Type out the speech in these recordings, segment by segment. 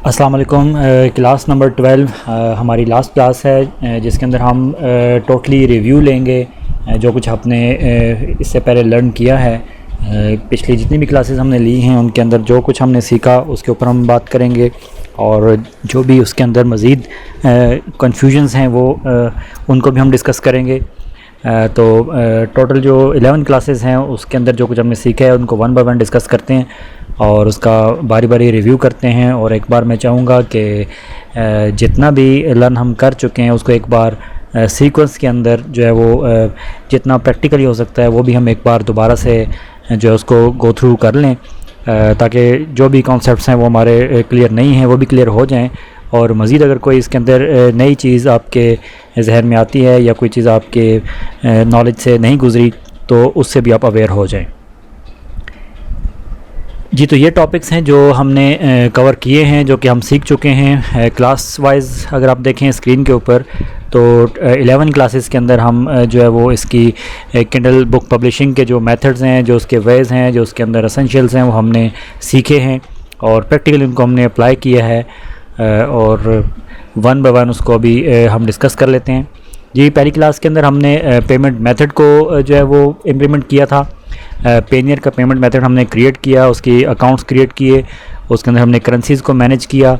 अस्सलाम वालेकुम। Class number 12 हमारी लास्ट क्लास है जिसके अंदर हम टोटली रिव्यू लेंगे जो कुछ आपने इससे पहले लर्न किया है। पिछली जितनी भी क्लासेस हमने ली हैं उनके अंदर जो कुछ हमने सीखा उसके ऊपर हम बात करेंगे और जो भी उसके अंदर मज़ीद कन्फ्यूजन्स हैं वो उनको भी हम डिस्कस करेंगे। तो टोटल जो 11 क्लासेस हैं उसके अंदर जो कुछ हमने सीखा है उनको वन बाय वन डिस्कस करते हैं और उसका बारी बारी रिव्यू करते हैं। और एक बार मैं चाहूँगा कि जितना भी लर्न हम कर चुके हैं उसको एक बार सीक्वेंस के अंदर जो है वो जितना प्रैक्टिकली हो सकता है वो भी हम एक बार दोबारा से जो है उसको गो थ्रू कर लें ताकि जो भी कॉन्सेप्ट्स हैं वो हमारे क्लियर नहीं हैं वो भी क्लियर हो जाएं। और मज़ीद अगर कोई इसके अंदर नई चीज़ आपके जहन में आती है या कोई चीज़ आपके नॉलेज से नहीं गुज़री तो उससे भी आप अवेयर हो जाएं। जी, तो ये टॉपिक्स हैं जो हमने कवर किए हैं, जो कि हम सीख चुके हैं क्लास वाइज। अगर आप देखें स्क्रीन के ऊपर तो 11 क्लासेस के अंदर हम जो है वो इसकी किंडल बुक पब्लिशिंग के जो मेथड्स हैं, जो उसके वेज़ हैं, जो उसके अंदर एसेंशियल्स हैं वो हमने सीखे हैं और प्रैक्टिकली उनको हमने अप्लाई किया है और वन बाय वन उसको अभी हम डिस्कस कर लेते हैं। जी, पहली क्लास के अंदर हमने पेमेंट मेथड को जो है वो इम्प्लीमेंट किया था। पेनियर का पेमेंट मेथड हमने क्रिएट किया, उसकी अकाउंट्स क्रिएट किए, उसके अंदर हमने करेंसीज़ को मैनेज किया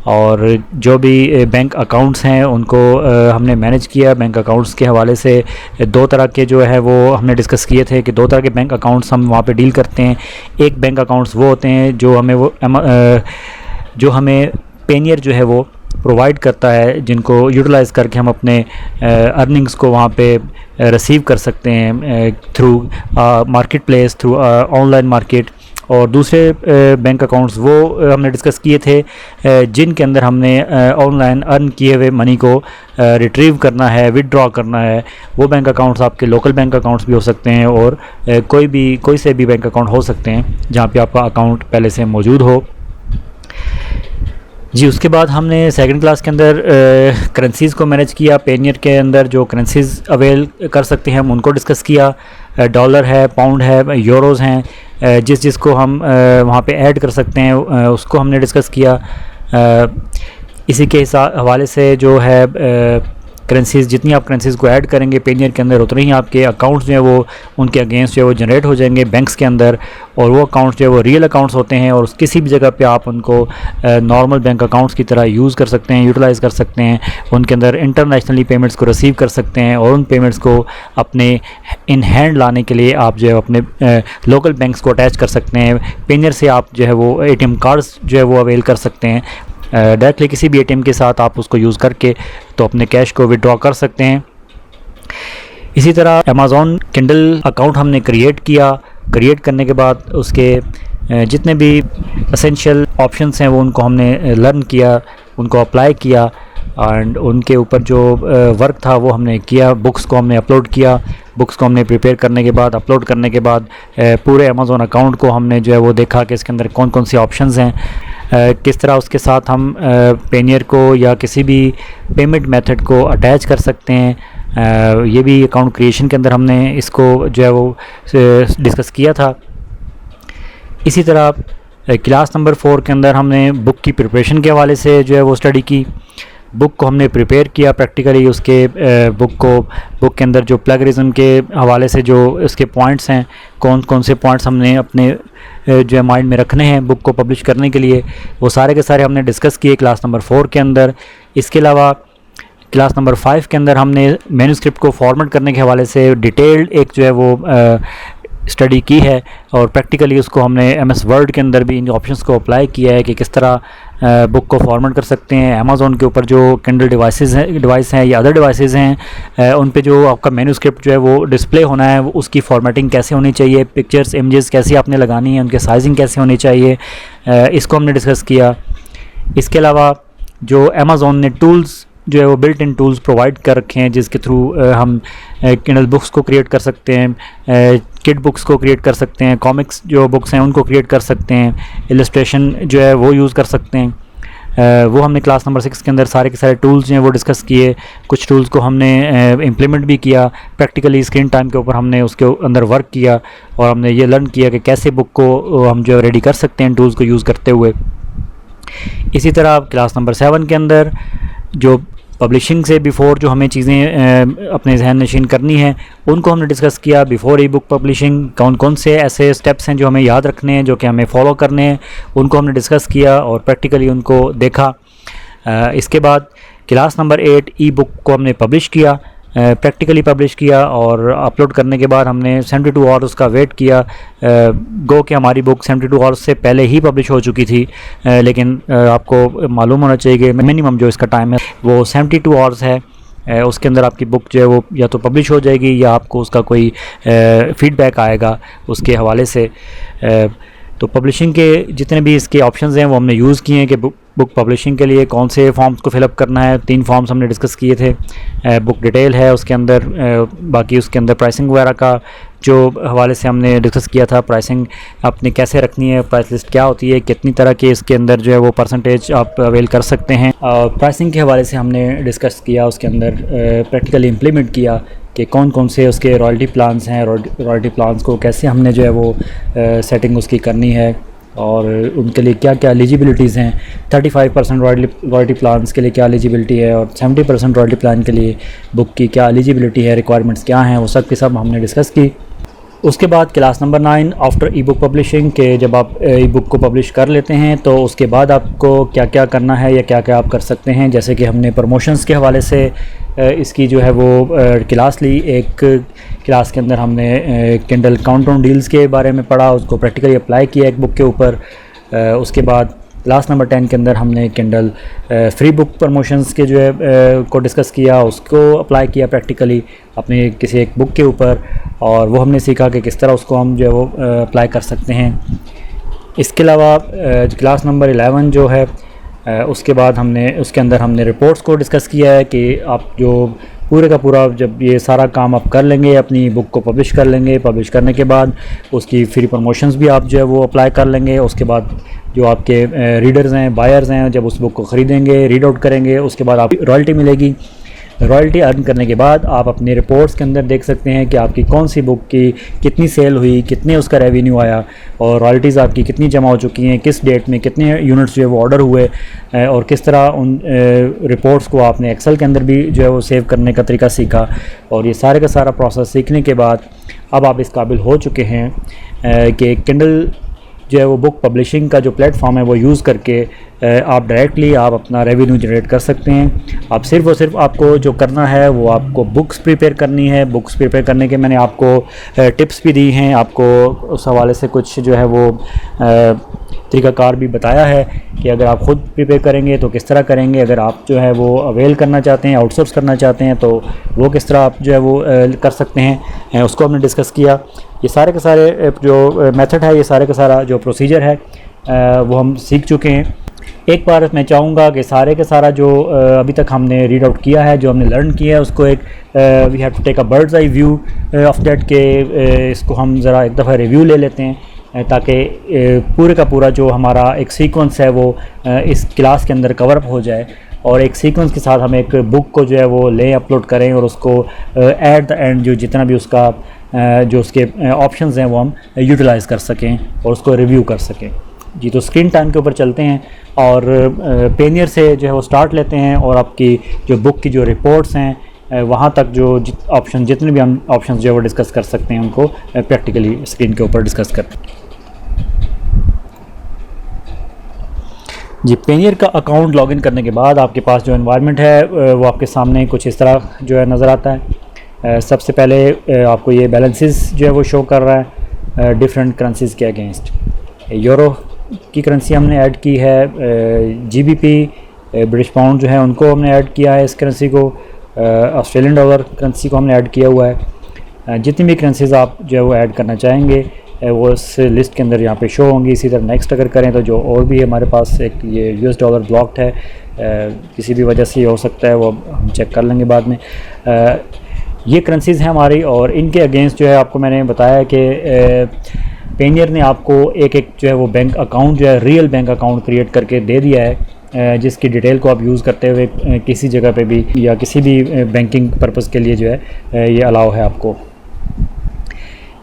और जो भी बैंक अकाउंट्स हैं उनको हमने मैनेज किया। बैंक अकाउंट्स के हवाले से दो तरह के जो है वो हमने डिस्कस किए थे कि दो तरह के बैंक अकाउंट्स हम वहाँ पे डील करते हैं। एक बैंक अकाउंट्स वो होते हैं जो हमें पेनियर जो है वो प्रोवाइड करता है, जिनको यूटिलाइज़ करके हम अपने अर्निंग्स को वहाँ पे रिसीव कर सकते हैं through market place, through online market. और दूसरे बैंक अकाउंट्स वो हमने डिस्कस किए थे जिनके अंदर हमने ऑनलाइन अर्न किए हुए मनी को रिट्रीव करना है, विदड्रॉ करना है। वो बैंक अकाउंट्स आपके लोकल बैंक अकाउंट्स भी हो सकते हैं और कोई से भी बैंक अकाउंट हो सकते हैं जहाँ पे आपका अकाउंट पहले से मौजूद हो। जी, उसके बाद हमने सेकंड क्लास के अंदर करेंसीज़ को मैनेज किया। पेनियर के अंदर जो करेंसीज़ अवेल कर सकते हैं हम उनको डिस्कस किया। डॉलर है, पाउंड है, यूरोज़ हैं, जिसको हम वहाँ पे ऐड कर सकते हैं उसको हमने डिस्कस किया। इसी के हवाले से जो है करेंसीज़, जितनी आप करेंसीज़ को ऐड करेंगे पेनियर के अंदर उतने ही आपके अकाउंट्स जो है वो उनके अगेंस्ट जो है वो जनरेट हो जाएंगे बैंक्स के अंदर। और वो अकाउंट्स जो है वो रियल अकाउंट्स होते हैं और किसी भी जगह पे आप उनको नॉर्मल बैंक अकाउंट्स की तरह यूज़ कर सकते हैं, यूटिलाइज़ कर सकते हैं। उनके अंदर इंटरनेशनली पेमेंट्स को रिसीव कर सकते हैं और उन पेमेंट्स को अपने इन हैंड लाने के लिए आप जो है अपने लोकल बैंक्स को अटैच कर सकते हैं। पेनियर से आप जो है वो ATM कार्ड्स जो है वो अवेल कर सकते हैं डायरेक्टली किसी भी ATM के साथ आप उसको यूज़ करके तो अपने कैश को विड्रॉ कर सकते हैं। इसी तरह अमेज़ॉन किंडल अकाउंट हमने क्रिएट किया। क्रिएट करने के बाद उसके जितने भी एसेंशियल ऑप्शंस हैं वो उनको हमने लर्न किया, उनको अप्लाई किया एंड उनके ऊपर जो वर्क था वो हमने किया। बुक्स को हमने अपलोड किया। बुक्स को हमने प्रिपेयर करने के बाद, अपलोड करने के बाद पूरे अमेज़ॉन अकाउंट को हमने जो है वो देखा कि इसके अंदर कौन कौन सी ऑप्शंस हैं, किस तरह उसके साथ हम पेनियर को या किसी भी पेमेंट मेथड को अटैच कर सकते हैं। ये भी अकाउंट क्रिएशन के अंदर हमने इसको जो है वो डिस्कस किया था। इसी तरह क्लास नंबर 4 के अंदर हमने बुक की प्रिपरेशन के हवाले से जो है वो स्टडी की। बुक को हमने प्रिपेयर किया प्रैक्टिकली। उसके बुक के अंदर जो प्लगरिज्म के हवाले से जो उसके पॉइंट्स हैं, कौन कौन से पॉइंट्स हमने अपने जो है माइंड में रखने हैं बुक को पब्लिश करने के लिए, वो सारे के सारे हमने डिस्कस किए क्लास नंबर 4 के अंदर। इसके अलावा क्लास नंबर 5 के अंदर हमने मैन्युस्क्रिप्ट को फॉर्मेट करने के हवाले से डिटेल्ड एक जो है वो स्टडी की है और प्रैक्टिकली उसको हमने MS वर्ड के अंदर भी इन ऑप्शंस को अप्लाई किया है कि किस तरह बुक को फॉर्मेट कर सकते हैं। अमेज़ॉन के ऊपर जो किंडल डिवाइस हैं या अदर डिवाइसेस हैं उन पे जो आपका मैन्युस्क्रिप्ट जो है वो डिस्प्ले होना है वो उसकी फॉर्मेटिंग कैसे होनी चाहिए, पिक्चर्स इमेजेस कैसी आपने लगानी है, उनके साइजिंग कैसे होनी चाहिए, इसको हमने डिस्कस किया। इसके अलावा जो अमेज़ॉन ने टूल्स जो है वो बिल्ट इन टूल्स प्रोवाइड कर रखे हैं जिसके थ्रू हम किंडल बुक्स को क्रिएट कर सकते हैं, किड बुक्स को क्रिएट कर सकते हैं, कॉमिक्स जो बुक्स हैं उनको क्रिएट कर सकते हैं, इलस्ट्रेशन जो है वो यूज़ कर सकते हैं। वो हमने क्लास नंबर 6 के अंदर सारे के सारे टूल्स जो हैं वो डिस्कस किए। कुछ टूल्स को हमने इम्प्लीमेंट भी किया प्रैक्टिकली। स्क्रीन टाइम के ऊपर हमने उसके अंदर वर्क किया और हमने ये लर्न किया कि कैसे बुक को हम जो रेडी कर सकते हैं टूल्स को यूज़ करते हुए। इसी तरह आप क्लास नंबर 7 के अंदर जो पब्लिशिंग से बिफ़ोर जो हमें चीज़ें अपने जहन नशीन करनी है उनको हमने डिस्कस किया। बिफ़ोर ई बुक पब्लिशिंग कौन कौन से ऐसे स्टेप्स हैं जो हमें याद रखने हैं, जो कि हमें फॉलो करने हैं, उनको हमने डिस्कस किया और प्रैक्टिकली उनको देखा। इसके बाद क्लास नंबर 8 ई बुक को हमने पब्लिश किया, प्रैक्टिकली पब्लिश किया और अपलोड करने के बाद हमने 72 आवर्स का वेट किया। गो कि हमारी बुक 72 आवर्स से पहले ही पब्लिश हो चुकी थी, लेकिन आपको मालूम होना चाहिए कि मिनिमम जो इसका टाइम है वो 72 आवर्स है। उसके अंदर आपकी बुक जो है वो या तो पब्लिश हो जाएगी या आपको उसका कोई फ़ीडबैक आएगा उसके हवाले से। तो पब्लिशिंग के जितने भी इसके ऑप्शंस हैं वो हमने यूज़ किए हैं कि बुक पब्लिशिंग के लिए कौन से फॉर्म्स को फिलअप करना है। 3 फॉर्म्स हमने डिस्कस किए थे। बुक डिटेल है उसके अंदर, बाकी उसके अंदर प्राइसिंग वगैरह का जो हवाले से हमने डिस्कस किया था, प्राइसिंग आपने कैसे रखनी है, प्राइस लिस्ट क्या होती है, कितनी तरह के इसके अंदर जो है वो परसेंटेज आप अवेल कर सकते हैं। और प्राइसिंग के हवाले से हमने डिस्कस किया, उसके अंदर प्रैक्टिकली इम्प्लीमेंट किया कि कौन कौन से उसके रॉयल्टी प्लान्स हैं, रॉयल्टी प्लान्स को कैसे हमने जो है वो सेटिंग उसकी करनी है और उनके लिए क्या क्या एलिजिबिलिटीज़ हैं। 35% रॉयल्टी प्लान्स के लिए क्या एलिजिबिलिटी है और 70% रॉयल्टी प्लान के लिए बुक की क्या एलिजिबिलिटी है, रिक्वायरमेंट्स क्या हैं, वो सब के सब हमने डिस्कस की। उसके बाद क्लास नंबर 9 आफ्टर ई बुक पब्लिशिंग के जब आप ई बुक को पब्लिश कर लेते हैं तो उसके बाद आपको क्या क्या करना है या क्या क्या आप कर सकते हैं। जैसे कि हमने प्रमोशंस के हवाले से इसकी जो है वो क्लास ली। एक क्लास के अंदर हमने किंडल काउंटडाउन डील्स के बारे में पढ़ा, उसको प्रैक्टिकली अप्लाई किया एक बुक के ऊपर। उसके बाद क्लास नंबर 10 के अंदर हमने किंडल फ्री बुक प्रमोशंस के जो है को डिस्कस किया, उसको अप्लाई किया प्रैक्टिकली अपने किसी एक बुक के ऊपर और वो हमने सीखा कि किस तरह उसको हम जो है वो अप्लाई कर सकते हैं। इसके अलावा क्लास नंबर 11 जो है उसके बाद उसके अंदर हमने रिपोर्ट्स को डिस्कस किया है कि आप जो पूरे का पूरा जब ये सारा काम आप कर लेंगे, अपनी बुक को पब्लिश कर लेंगे, पब्लिश करने के बाद उसकी फ्री प्रमोशंस भी आप जो है वो अप्लाई कर लेंगे। उसके बाद जो आपके रीडर्स हैं, बायर्स हैं, जब उस बुक को ख़रीदेंगे, रीड आउट करेंगे, उसके बाद आप रॉयल्टी मिलेगी। रॉयल्टी अर्न करने के बाद आप अपने रिपोर्ट्स के अंदर देख सकते हैं कि आपकी कौन सी बुक की कितनी सेल हुई, कितने उसका रेवेन्यू आया और रॉयल्टीज़ आपकी कितनी जमा हो चुकी हैं, किस डेट में कितने यूनिट्स जो है वो ऑर्डर हुए और किस तरह उन रिपोर्ट्स को आपने एक्सेल के अंदर भी जो है वो सेव करने का तरीका सीखा। और ये सारे का सारा प्रोसेस सीखने के बाद अब आप इस काबिल हो चुके हैं कि किंडल जो है वो बुक पब्लिशिंग का जो प्लेटफॉर्म है वो यूज़ करके आप डायरेक्टली आप अपना रेवेन्यू जनरेट कर सकते हैं। आप सिर्फ़ और सिर्फ आपको जो करना है वो आपको बुक्स प्रिपेयर करनी है। बुक्स प्रिपेयर करने के मैंने आपको टिप्स भी दी हैं, आपको उस हवाले से कुछ जो है वो तरीक़ाकार भी बताया है कि अगर आप ख़ुद प्रिपेयर करेंगे तो किस तरह करेंगे, अगर आप जो है वो अवेल करना चाहते हैं, आउटसोर्स करना चाहते हैं तो वो किस तरह आप जो है वो कर सकते हैं, उसको हमने डिस्कस किया। ये सारे के सारे जो मेथड है, ये सारे का सारा जो प्रोसीजर है वो हम सीख चुके हैं। एक बार मैं चाहूँगा कि सारे का सारा जो अभी तक हमने रीड आउट किया है, जो हमने लर्न किया है, उसको एक we have to take a bird's eye view of that के इसको हम ज़रा एक दफ़ा रिव्यू ले लेते हैं ताकि पूरे का पूरा जो हमारा एक सीक्वेंस है वो इस क्लास के अंदर कवर अप हो जाए और एक सीक्वेंस के साथ हम एक बुक को जो है वो लें, अपलोड करें और उसको एट द एंड जो जितना भी उसका जो उसके ऑप्शंस हैं वो हम यूटिलाइज़ कर सकें और उसको रिव्यू कर सकें। जी, तो स्क्रीन टाइम के ऊपर चलते हैं और पेनियर से जो है वो स्टार्ट लेते हैं और आपकी जो बुक की जो रिपोर्ट्स हैं वहाँ तक जो जितने भी हम ऑप्शन जो है वो डिस्कस कर सकते हैं उनको प्रैक्टिकली स्क्रीन के ऊपर डिस्कस करते हैं। जी, पेनियर का अकाउंट लॉगिन करने के बाद आपके पास जो एनवायरनमेंट है वो आपके सामने कुछ इस तरह जो है नज़र आता है। सबसे पहले आपको ये बैलेंसेस जो है वो शो कर रहा है डिफरेंट करेंसीज़ के अगेंस्ट। यूरो की करेंसी हमने ऐड की है, जीबीपी ब्रिटिश पाउंड जो है उनको हमने ऐड किया है इस करेंसी को, ऑस्ट्रेलियन डॉलर करेंसी को हमने ऐड किया हुआ है। जितनी भी करेंसीज़ आप जो है वो ऐड करना चाहेंगे वो इस लिस्ट के अंदर यहाँ पे शो होंगी। इसी तरह नेक्स्ट अगर करें तो जो और भी हमारे पास एक ये यूएस डॉलर ब्लॉक्ड है, किसी भी वजह से हो सकता है, वो हम चेक कर लेंगे बाद में। ये करेंसीज़ हैं हमारी और इनके अगेंस्ट जो है आपको मैंने बताया कि पेनियर ने आपको एक जो है वो बैंक अकाउंट जो है रियल बैंक अकाउंट क्रिएट करके दे दिया है जिसकी डिटेल को आप यूज़ करते हुए किसी जगह पे भी या किसी भी बैंकिंग पर्पस के लिए जो है ये अलाउ है आपको।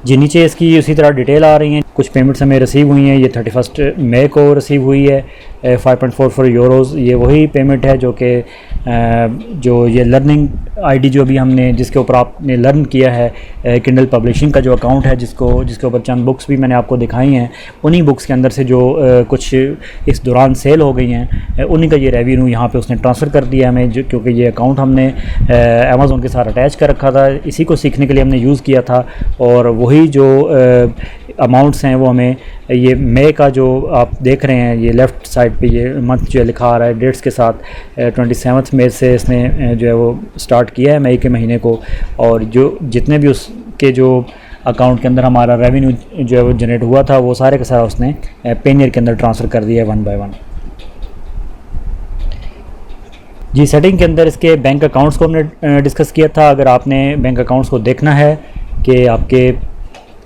जी नीचे इसकी उसी तरह डिटेल आ रही हैं। कुछ पेमेंट्स हमें रिसीव हुई हैं। ये 31 मई को रिसीव हुई है 5.44 यूरोज़। ये वही पेमेंट है जो कि जो ये लर्निंग आईडी जो भी हमने जिसके ऊपर आपने लर्न किया है किंडल पब्लिशिंग का जो अकाउंट है जिसके ऊपर चंद बुक्स भी मैंने आपको दिखाई हैं, उन्हीं बुक्स के अंदर से जो कुछ इस दौरान सेल हो गई हैं उन्हीं का ये रेवेन्यू यहाँ पे उसने ट्रांसफ़र कर दिया हमें, जो क्योंकि ये अकाउंट हमने अमेज़ॉन के साथ अटैच कर रखा था, इसी को सीखने के लिए हमने यूज़ किया था। और वही जो अमाउंट्स हैं वो हमें ये मई का जो आप देख रहे हैं ये लेफ़्ट साइड पे ये मंथ जो है लिखा आ रहा है डेट्स के साथ 27 मई से इसने जो है वो स्टार्ट किया है मई के महीने को। और जो जितने भी उसके जो अकाउंट के अंदर हमारा रेवेन्यू जो है वो जनरेट हुआ था वो सारे का सारा उसने पेनियर के अंदर ट्रांसफ़र कर दिया है 1 बाय 1। जी सेटिंग के अंदर इसके बैंक अकाउंट्स को हमने डिस्कस किया था। अगर आपने बैंक अकाउंट्स को देखना है कि आपके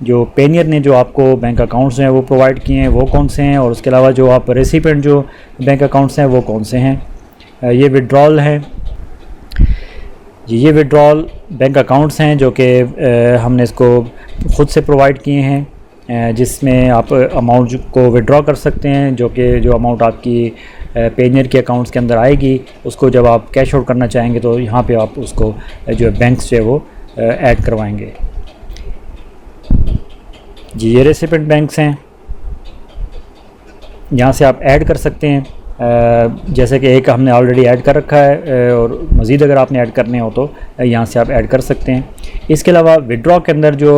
जो पेनियर ने जो आपको बैंक अकाउंट्स हैं वो प्रोवाइड किए हैं वो कौन से हैं, और उसके अलावा जो आप रेसिपिएंट जो बैंक अकाउंट्स हैं वो कौन से हैं। ये विड्रॉल है जी, ये विड्रॉल बैंक अकाउंट्स हैं जो कि हमने इसको ख़ुद से प्रोवाइड किए हैं, जिसमें आप अमाउंट को विड्रॉ कर सकते हैं, जो कि जो अमाउंट आपकी पेनियर के अकाउंट्स के अंदर आएगी उसको जब आप कैश आउट करना चाहेंगे तो यहाँ पे आप उसको जो बैंक्स जो है वो ऐड करवाएंगे। जी ये रेसिपिएंट बैंक्स हैं, यहाँ से आप ऐड कर सकते हैं। जैसे कि एक हमने ऑलरेडी ऐड कर रखा है और मज़ीद अगर आपने ऐड करने हो तो यहाँ से आप ऐड कर सकते हैं। इसके अलावा विड्रॉ के अंदर जो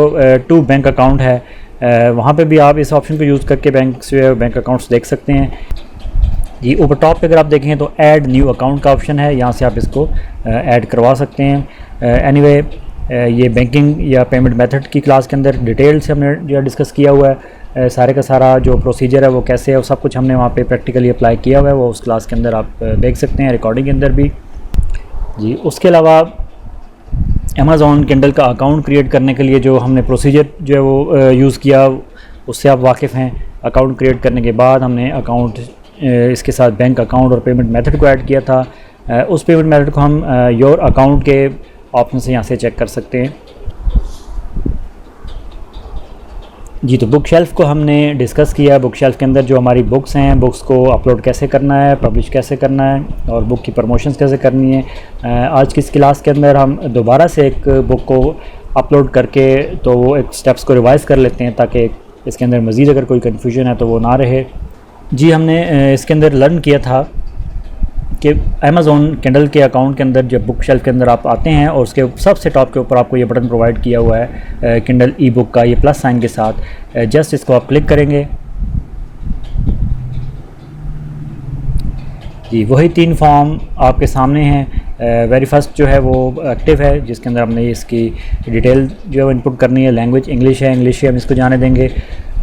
टू बैंक अकाउंट है वहाँ पे भी आप इस ऑप्शन को यूज़ करके बैंक अकाउंट्स देख सकते हैं। जी ऊपर टॉप पे अगर आप देखें तो ऐड न्यू अकाउंट का ऑप्शन है, यहाँ से आप इसको ऐड करवा सकते हैं। एनीवे ये बैंकिंग या पेमेंट मेथड की क्लास के अंदर डिटेल से हमने जो डिस्कस किया हुआ है, सारे का सारा जो प्रोसीजर है वो कैसे है वो सब कुछ हमने वहाँ पे प्रैक्टिकली अप्लाई किया हुआ है, वो उस क्लास के अंदर आप देख सकते हैं, रिकॉर्डिंग के अंदर भी। जी उसके अलावा अमेज़ॉन किंडल का अकाउंट क्रिएट करने के लिए जो हमने प्रोसीजर जो है वो यूज़ किया उससे आप वाकिफ़ हैं। अकाउंट क्रिएट करने के बाद हमने अकाउंट इसके साथ बैंक अकाउंट और पेमेंट मेथड को ऐड किया था। उस पेमेंट मेथड को हम योर अकाउंट के ऑप्शन से यहाँ से चेक कर सकते हैं। जी तो बुक शेल्फ़ को हमने डिस्कस किया। बुक शेल्फ़ के अंदर जो हमारी बुक्स हैं, बुक्स को अपलोड कैसे करना है, पब्लिश कैसे करना है और बुक की प्रमोशंस कैसे करनी है। आज की इस क्लास के अंदर हम दोबारा से एक बुक को अपलोड करके तो वो एक स्टेप्स को रिवाइज़ कर लेते हैं ताकि इसके अंदर मज़ीद अगर कोई कन्फ्यूजन है तो वो ना रहे। जी हमने इसके अंदर लर्न किया था कि अमेज़ॉन किंडल के अकाउंट के अंदर जब बुक शेल्फ़ के अंदर आप आते हैं और उसके सबसे टॉप के ऊपर आपको ये बटन प्रोवाइड किया हुआ है किंडल ई बुक का, ये प्लस साइन के साथ, जस्ट इसको आप क्लिक करेंगे। जी वही 3 फॉर्म आपके सामने हैं। वेरी फर्स्ट जो है वो एक्टिव है जिसके अंदर हमने इसकी डिटेल जो है इनपुट करनी है। लैंग्वेज इंग्लिश है, इंग्लिश से हम इसको जाने देंगे।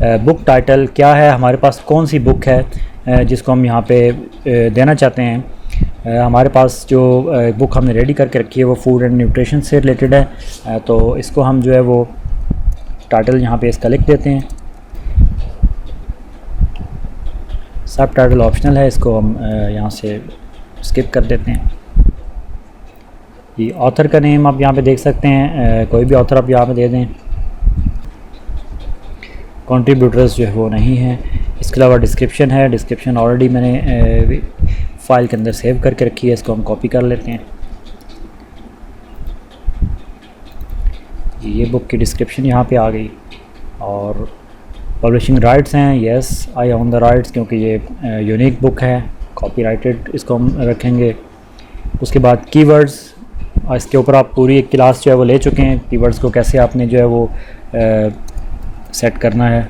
बुक टाइटल क्या है, हमारे पास कौन सी बुक है जिसको हम यहाँ पे देना चाहते हैं। हमारे पास जो बुक हमने रेडी करके रखी है वो फूड एंड न्यूट्रिशन से रिलेटेड है, तो इसको हम जो है वो टाइटल यहाँ पे इसका लिख देते हैं। सब टाइटल ऑप्शनल है, इसको हम यहाँ से स्किप कर देते हैं। ये ऑथर का नेम आप यहाँ पे देख सकते हैं, कोई भी ऑथर आप यहाँ पे दे दें। कंट्रीब्यूटर्स जो है वो नहीं है। इसके अलावा डिस्क्रिप्शन है, डिस्क्रिप्शन ऑलरेडी मैंने फ़ाइल के अंदर सेव करके रखी है, इसको हम कॉपी कर लेते हैं। ये बुक की डिस्क्रिप्शन यहाँ पे आ गई। और पब्लिशिंग राइट्स हैं, yes I own the rights, क्योंकि ये यूनिक बुक है, कॉपीराइटेड इसको हम रखेंगे। उसके बाद कीवर्ड्स, इसके ऊपर आप पूरी एक क्लास जो है वो ले चुके हैं, कीवर्ड्स को कैसे आपने जो है वो सेट करना है।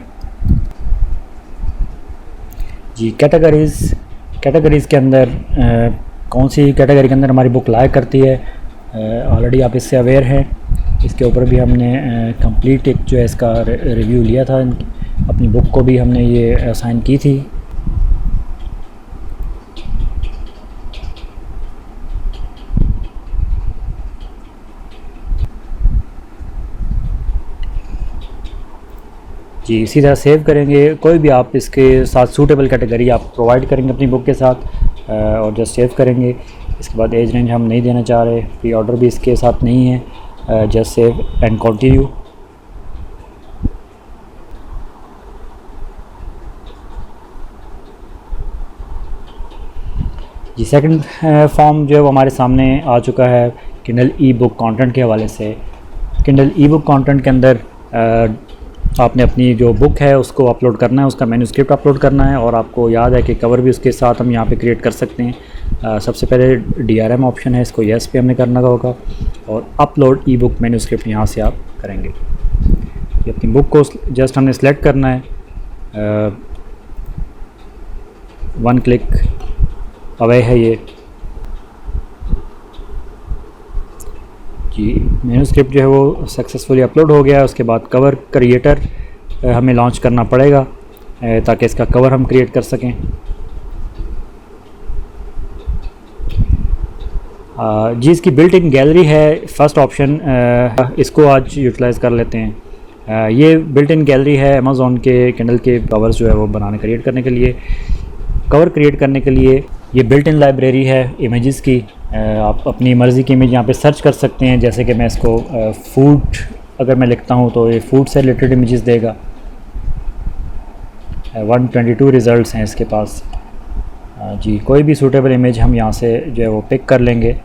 जी कैटेगरीज़ के अंदर कौन सी कैटेगरी के अंदर हमारी बुक लाइक करती है, ऑलरेडी आप इससे अवेयर हैं। इसके ऊपर भी हमने कंप्लीट एक जो है इसका रिव्यू लिया था, अपनी बुक को भी हमने ये असाइन की थी। जी इसी तरह सेव करेंगे। कोई भी आप इसके साथ सूटेबल कैटेगरी आप प्रोवाइड करेंगे अपनी बुक के साथ और जस्ट सेव करेंगे। इसके बाद एज रेंज हम नहीं देना चाह रहे, प्री ऑर्डर भी इसके साथ नहीं है, जस्ट सेव एंड कंटिन्यू। जी सेकंड फॉर्म जो है वो हमारे सामने आ चुका है किंडल ई बुक कंटेंट के हवाले से। किंडल ई बुक कंटेंट के अंदर आपने अपनी जो बुक है उसको अपलोड करना है, उसका मैन्युस्क्रिप्ट अपलोड करना है, और आपको याद है कि कवर भी उसके साथ हम यहाँ पे क्रिएट कर सकते हैं। सबसे पहले DRM ऑप्शन है, इसको येस पे हमने करना होगा और अपलोड ई बुक मैन्युस्क्रिप्ट यहाँ से आप करेंगे। ये अपनी बुक को जस्ट हमने सेलेक्ट करना है, 1 क्लिक अवे है ये जी। मैन्युस्क्रिप्ट जो है वो सक्सेसफुली अपलोड हो गया है। उसके बाद कवर क्रिएटर हमें लॉन्च करना पड़ेगा ताकि इसका कवर हम क्रिएट कर सकें। जी इसकी बिल्ट इन गैलरी है फर्स्ट ऑप्शन, इसको आज यूटिलाइज़ कर लेते हैं। ये बिल्ट इन गैलरी है अमेज़ॉन के किंडल के कवर्स जो है वो बनाने क्रिएट करने के लिए। कवर क्रिएट करने के लिए ये बिल्ट इन लाइब्रेरी है इमेजेस की। आप अपनी मर्ज़ी की इमेज यहाँ पे सर्च कर सकते हैं। जैसे कि मैं इसको फूड अगर मैं लिखता हूँ तो ये फूड से रिलेटेड इमेजेस देगा। 122 रिज़ल्ट्स हैं इसके पास। जी कोई भी सूटेबल इमेज हम यहाँ से जो है वो पिक कर लेंगे।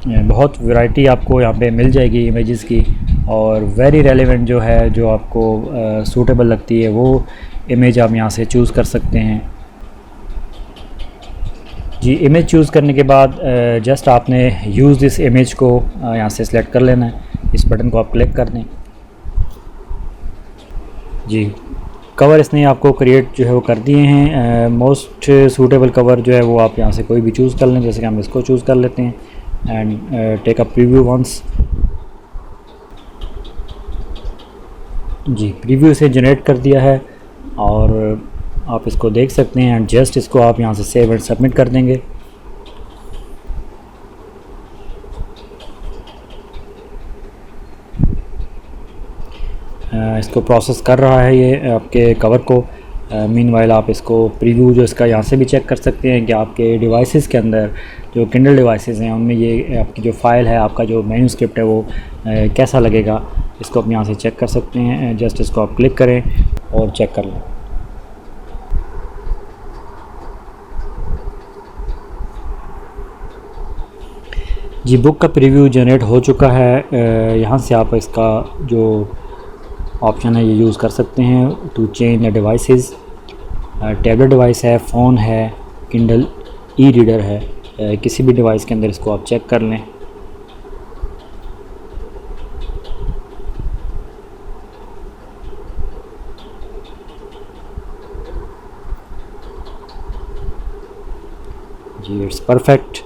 बहुत वैरायटी आपको यहाँ पे मिल जाएगी इमेजेस की, और वेरी रेलेवेंट जो है, जो आपको सूटेबल लगती है वो इमेज आप यहाँ से चूज़ कर सकते हैं। जी इमेज चूज़ करने के बाद जस्ट आपने यूज़ दिस इमेज को यहाँ से सिलेक्ट कर लेना है। इस बटन को आप क्लिक कर दें। जी कवर इसने आपको क्रिएट जो है वो कर दिए हैं। मोस्ट सूटेबल कवर जो है वो आप यहाँ से कोई भी चूज़ कर लें। जैसे कि हम इसको चूज़ कर लेते हैं and take a preview once. जी प्रीव्यू से जनरेट कर दिया है और आप इसको देख सकते हैं एंड जस्ट इसको आप यहाँ से सेव एंड सबमिट कर देंगे। इसको प्रोसेस कर रहा है ये आपके कवर को। मीनवाइल आप इसको प्रीव्यू जो इसका यहाँ से भी चेक कर सकते हैं कि आपके डिवाइसेस के अंदर जो किंडल डिवाइसेस हैं उनमें ये आपकी जो फ़ाइल है, आपका जो मैन्युस्क्रिप्ट है वो कैसा लगेगा। इसको आप यहाँ से चेक कर सकते हैं। जस्ट इसको आप क्लिक करें और चेक कर लें। जी बुक का प्रीव्यू जनरेट हो चुका है। यहाँ से आप इसका जो ऑप्शन है ये यूज़ कर सकते हैं to change the devices. Tablet device है, फ़ोन है, किंडल ई रीडर है, किसी भी डिवाइस के अंदर इसको आप चेक कर लें। जी इट्स परफेक्ट।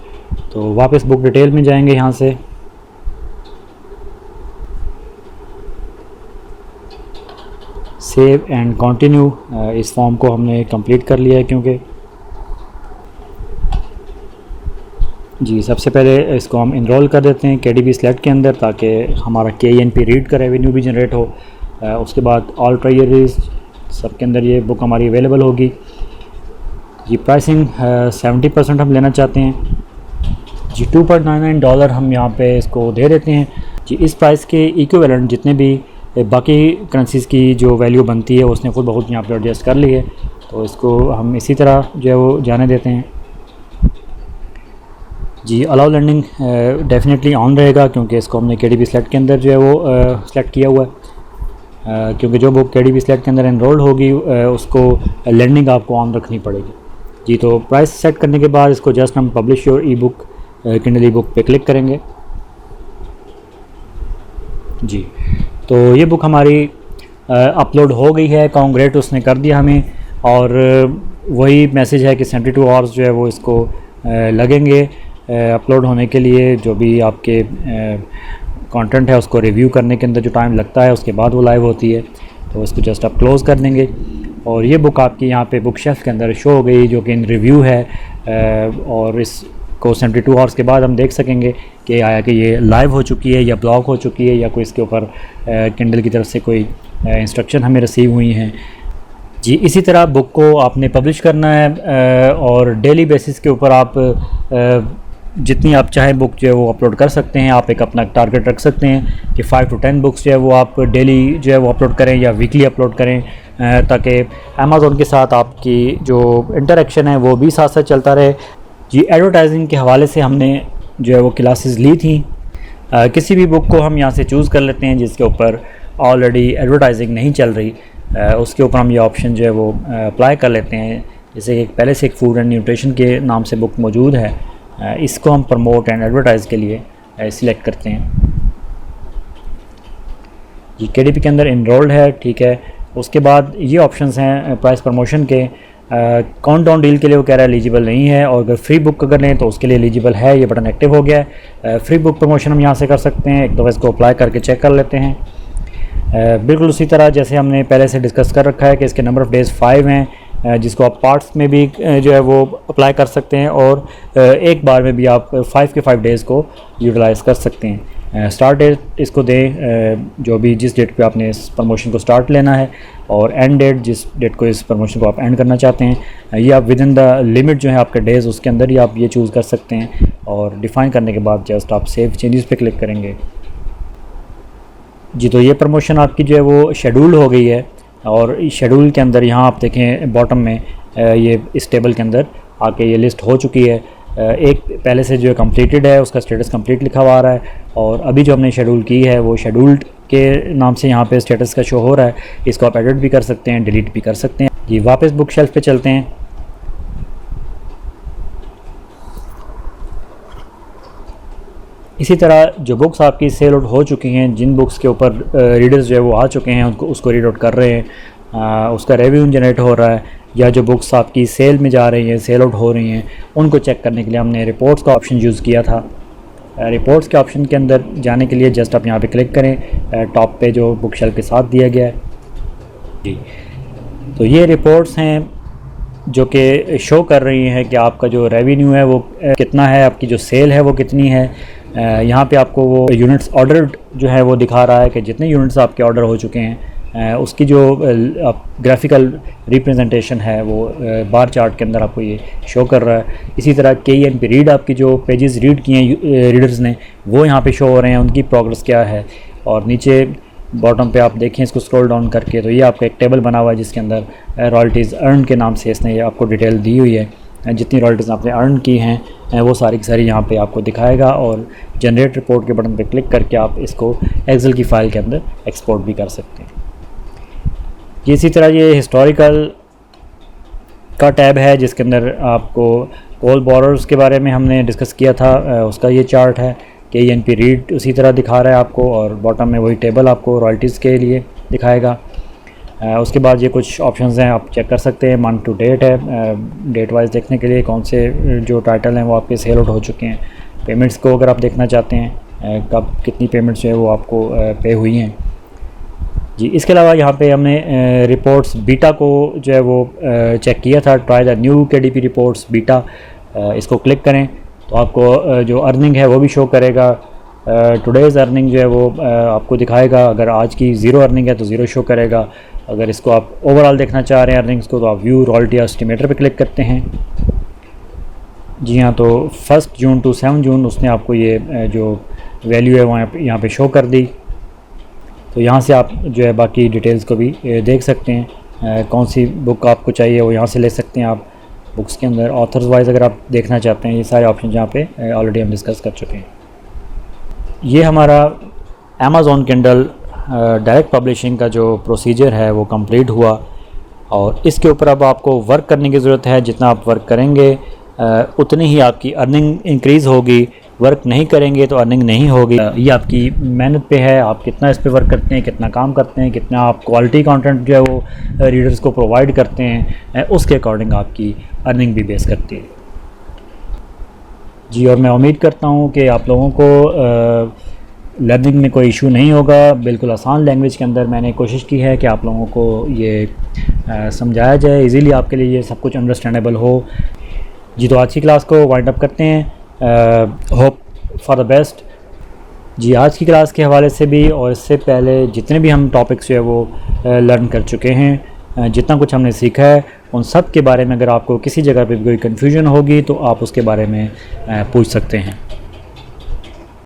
तो वापस बुक डिटेल में जाएंगे यहाँ से। Save and continue. इस फॉर्म को हमने कंप्लीट कर लिया है क्योंकि जी सबसे पहले इसको हम इनरोल कर देते हैं KDB सेलेक्ट के अंदर ताकि हमारा KENP रीड का रेवेन्यू भी जनरेट हो। उसके बाद ऑल प्राइयरीज सब के अंदर ये बुक हमारी अवेलेबल होगी। जी प्राइसिंग 70% हम लेना चाहते हैं। जी $2.99 हम यहाँ पे इसको दे देते हैं। जी इस प्राइस के इक्विवेलेंट जितने भी बाकी करेंसीज़ की जो वैल्यू बनती है उसने खुद बहुत यहाँ पे एडजस्ट कर ली है, तो इसको हम इसी तरह जो है वो जाने देते हैं। जी अलाउ लैंडिंग डेफिनेटली ऑन रहेगा क्योंकि इसको हमने KDB सेलेक्ट के अंदर जो है वो सेलेक्ट किया हुआ है। क्योंकि जो बुक KDB सेलेक्ट के अंदर एनरोल्ड होगी उसको लैंडिंग आपको ऑन रखनी पड़ेगी। जी तो प्राइस सेट करने के बाद इसको जस्ट हम publish your E book Kindle E book पे क्लिक करेंगे। जी तो ये बुक हमारी अपलोड हो गई है। कांग्रेट उसने कर दिया हमें, और वही मैसेज है कि 72 आवर्स जो है वो इसको लगेंगे अपलोड होने के लिए। जो भी आपके कंटेंट है उसको रिव्यू करने के अंदर जो टाइम लगता है उसके बाद वो लाइव होती है। तो इसको जस्ट आप क्लोज़ कर देंगे और ये बुक आपकी यहाँ पे बुक शेल्फ के अंदर शो हो गई जो कि इन रिव्यू है। और इसको 72 आवर्स के बाद हम देख सकेंगे कि आया कि ये लाइव हो चुकी है या ब्लॉक हो चुकी है या कोई इसके ऊपर किंडल की तरफ से कोई इंस्ट्रक्शन हमें रिसीव हुई हैं। जी इसी तरह बुक को आपने पब्लिश करना है और डेली बेसिस के ऊपर आप जितनी आप चाहें बुक जो है वो अपलोड कर सकते हैं। आप एक अपना टारगेट रख सकते हैं कि 5 to 10 बुक्स जो है वो आप डेली जो है वो अपलोड करें या वीकली अपलोड करें, ताकि अमेज़ॉन के साथ आपकी जो इंटरेक्शन है वो भी साथ साथ चलता रहे। जी, एडवर्टाइजिंग के हवाले से हमने जो है वो क्लासेस ली थी। किसी भी बुक को हम यहाँ से चूज़ कर लेते हैं जिसके ऊपर ऑलरेडी एडवर्टाइजिंग नहीं चल रही, उसके ऊपर हम ये ऑप्शन जो है वो अप्लाई कर लेते हैं। जैसे कि पहले से एक फूड एंड न्यूट्रिशन के नाम से बुक मौजूद है, इसको हम प्रमोट एंड एडवर्टाइज़ के लिए सिलेक्ट करते हैं। ये KDP के अंदर इनरोल्ड है, ठीक है। उसके बाद ये ऑप्शंस हैं प्राइस प्रमोशन के। काउंटडाउन डील के लिए वो कह रहा है एलिजिबल नहीं है, और अगर फ्री बुक अगर लें तो उसके लिए एलिजिबल है, ये बटन एक्टिव हो गया है। फ्री बुक प्रमोशन हम यहाँ से कर सकते हैं, एक दफ़ा इसको अप्लाई करके चेक कर लेते हैं। बिल्कुल उसी तरह जैसे हमने पहले से डिस्कस कर रखा है कि इसके नंबर ऑफ़ डेज़ 5 हैं, जिसको आप पार्ट्स में भी जो है वो अप्लाई कर सकते हैं, और एक बार में भी आप 5 के 5 डेज़ को यूटिलाइज़ कर सकते हैं। स्टार्ट डेट इसको दें जो भी जिस डेट पे आपने इस प्रमोशन को स्टार्ट लेना है, और एंड डेट जिस डेट को इस प्रमोशन को आप एंड करना चाहते हैं। ये आप विद इन द लिमिट जो है आपके डेज़ उसके अंदर ही आप ये चूज़ कर सकते हैं, और डिफ़ाइन करने के बाद जस्ट आप सेव चेंजेस पे क्लिक करेंगे। जी, तो ये प्रमोशन आपकी जो है वो शेड्यूल हो गई है, और इस शेड्यूल के अंदर यहाँ आप देखें बॉटम में ये इस टेबल के अंदर आके ये लिस्ट हो चुकी है। एक पहले से जो है कंप्लीटेड है, उसका स्टेटस कंप्लीट लिखा हुआ आ रहा है, और अभी जो हमने शेड्यूल की है वो शेड्यूल्ड के नाम से यहाँ पे स्टेटस का शो हो रहा है। इसको आप एडिट भी कर सकते हैं, डिलीट भी कर सकते हैं। जी, वापस बुक शेल्फ पे चलते हैं। इसी तरह जो बुक्स आपकी सेल आउट हो चुकी हैं, जिन बुक्स के ऊपर रीडर्स जो है वो आ चुके हैं, उसको रीड आउट कर रहे हैं, उसका रेवेन्यू जनरेट हो रहा है, या जो बुक्स आपकी सेल में जा रही हैं, सेल आउट हो रही हैं, उनको चेक करने के लिए हमने रिपोर्ट्स का ऑप्शन यूज़ किया था। रिपोर्ट्स के ऑप्शन के अंदर जाने के लिए जस्ट आप यहाँ पे क्लिक करें, टॉप पे जो बुक शेल्फ के साथ दिया गया है। जी, तो ये रिपोर्ट्स हैं जो कि शो कर रही हैं कि आपका जो रेवेन्यू है वो कितना है, आपकी जो सेल है वो कितनी है। यहाँ पे आपको वो यूनिट्स ऑर्डर जो है वो दिखा रहा है कि जितने यूनिट्स आपके ऑर्डर हो चुके हैं, उसकी जो ग्राफिकल रिप्रेजेंटेशन है वो बार चार्ट के अंदर आपको ये शो कर रहा है। इसी तरह KENP रीड आपकी जो पेजेस रीड किए हैं रीडर्स ने वो यहाँ पे शो हो रहे हैं, उनकी प्रोग्रेस क्या है। और नीचे बॉटम पे आप देखें इसको स्क्रॉल डाउन करके, तो ये आपका एक टेबल बना हुआ है जिसके अंदर रॉयल्टीज़ अर्न के नाम से इसने ये आपको डिटेल दी हुई है। जितनी रॉयल्टीज़ आपने अर्न की हैं वो सारी की सारी यहाँ पे आपको दिखाएगा, और जनरेट रिपोर्ट के बटन पे क्लिक करके आप इसको एक्सेल की फ़ाइल के अंदर एक्सपोर्ट भी कर सकते हैं। इसी तरह ये हिस्टोरिकल का टैब है जिसके अंदर आपको कोल बोरर्स के बारे में हमने डिस्कस किया था, उसका ये चार्ट है। KENP रीड उसी तरह दिखा रहा है आपको, और बॉटम में वही टेबल आपको रॉयल्टीज़ के लिए दिखाएगा। उसके बाद ये कुछ ऑप्शंस हैं आप चेक कर सकते हैं। मंथ टू डेट है, डेट वाइज देखने के लिए कौन से जो टाइटल हैं वो आपके सेल आउट हो चुके हैं। पेमेंट्स को अगर आप देखना चाहते हैं कब कितनी पेमेंट्स जो है वो आपको पे हुई हैं। जी, इसके अलावा यहाँ पे हमने रिपोर्ट्स बीटा को जो है वो चेक किया था, try the new KDP reports beta. इसको क्लिक करें तो आपको जो अर्निंग है वो भी शो करेगा। टुडेज़ अर्निंग जो है वो आपको दिखाएगा। अगर आज की ज़ीरो अर्निंग है तो ज़ीरो शो करेगा। अगर इसको आप ओवरऑल देखना चाह रहे हैं अर्निंग्स को, तो आप व्यू रॉयल्टी एस्टिमेटर पे क्लिक करते हैं। जी हाँ, तो 1 जून टू 7 जून उसने आपको ये जो वैल्यू है वहाँ यहाँ पे शो कर दी। तो यहाँ से आप जो है बाकी डिटेल्स को भी देख सकते हैं। कौन सी बुक आपको चाहिए वो यहाँ से ले सकते हैं आप। बुक्स के अंदर ऑथर्स वाइज अगर आप देखना चाहते हैं, ये सारे ऑप्शन यहाँ पे ऑलरेडी हम डिस्कस कर चुके हैं। ये हमारा अमेज़ॉन किंडल डायरेक्ट पब्लिशिंग का जो प्रोसीजर है वो कंप्लीट हुआ, और इसके ऊपर अब आपको वर्क करने की ज़रूरत है। जितना आप वर्क करेंगे उतनी ही आपकी अर्निंग इंक्रीज़ होगी। वर्क नहीं करेंगे तो अर्निंग नहीं होगी। ये आपकी मेहनत पे है, आप कितना इस पे वर्क करते हैं, कितना काम करते हैं, कितना आप क्वालिटी कंटेंट जो है वो रीडर्स को प्रोवाइड करते हैं, उसके अकॉर्डिंग आपकी अर्निंग भी बेस करती है। जी, और मैं उम्मीद करता हूँ कि आप लोगों को लर्निंग में कोई इशू नहीं होगा। बिल्कुल आसान लैंग्वेज के अंदर मैंने कोशिश की है कि आप लोगों को ये समझाया जाए, इजीली आपके लिए ये सब कुछ अंडरस्टैंडेबल हो। जी, तो आज की क्लास को वाइंड अप करते हैं। Hope for the best. जी, आज की क्लास के हवाले से भी और इससे पहले जितने भी हम टॉपिक्स जो है वो लर्न कर चुके हैं, जितना कुछ हमने सीखा है उन सब के बारे में अगर आपको किसी जगह पे कोई कन्फ्यूजन होगी तो आप उसके बारे में पूछ सकते हैं।